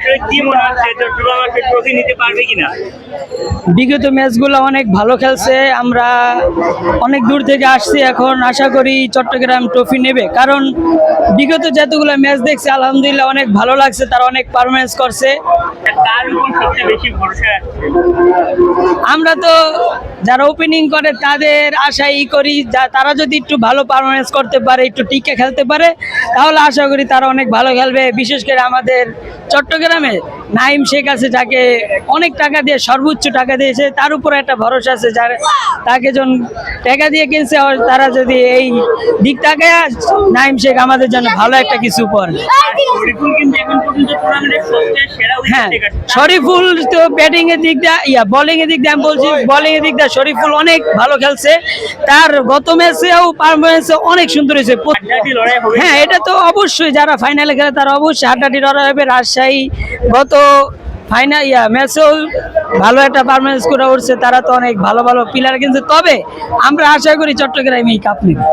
আসলে কি মনে হচ্ছে চট্টগ্রাম আজকে ট্রফি নিতে পারবে কিনা? বিগত ম্যাচগুলো অনেক ভালো খেলছে, আমরা অনেক দূর থেকে আসছি, এখন আশা করি চট্টগ্রাম ট্রফি নেবে। কারণ বিগত যতগুলো ম্যাচ দেখছি আলহামদুলিল্লাহ অনেক ভালো লাগছে, তারা অনেক পারফরমেন্স করছে। কার উপর সবচেয়ে বেশি ভরসা রাখছে? আমরা তো যারা ওপেনিং করে তাদের আশাই করি, তারা যদি একটু ভালো পারফরমেন্স করতে পারে, একটু টিকে খেলতে পারে, তাহলে আশা করি তারা অনেক ভালো খেলবে। বিশেষ করে আমাদের চট্টগ্রামে নাইম শেখ আছে, যাকে অনেক টাকা দিয়ে, সর্বোচ্চ টাকা দিয়েছে, তার উপর একটা ভরসা আছে, যার তাকে যখন টাকা দিয়ে কিনছে, তারা যদি এই দিক থাকে, নাইম শেখ আমাদের জন্য ভালো একটা কিছু করে। শরীফুল কিন্তু এখন পর্যন্ত টুর্নামেন্টের সবচেয়ে সেরা হ্যাঁ, উইকেট টেকার। শরীফুল তো ব্যাটিং এর দিক দিয়ে, বোলিং এর দিক দিয়ে আমি বলছি, বোলিং এর দিক দিয়ে শরীফুল অনেক ভালো খেলছে। তার গত ম্যাচেও পারফরমেন্স অনেক সুন্দর হয়েছে। হাড্ডাহাড্ডি লড়াই হবে। হ্যাঁ, এটা তো অবশ্যই, যারা ফাইনালে খেলে তারা অবশ্যই হাড্ডাহাড্ডি লড়াই হবে। রাজশাহী গত ফাইনাল ম্যাচেও ভালো একটা পারফরমেন্স করে উঠছে, তারা তো অনেক ভালো ভালো প্লেয়ার কিনছে। তবে আমরা আশা করি চট্টগ্রামে কাপ নেবে।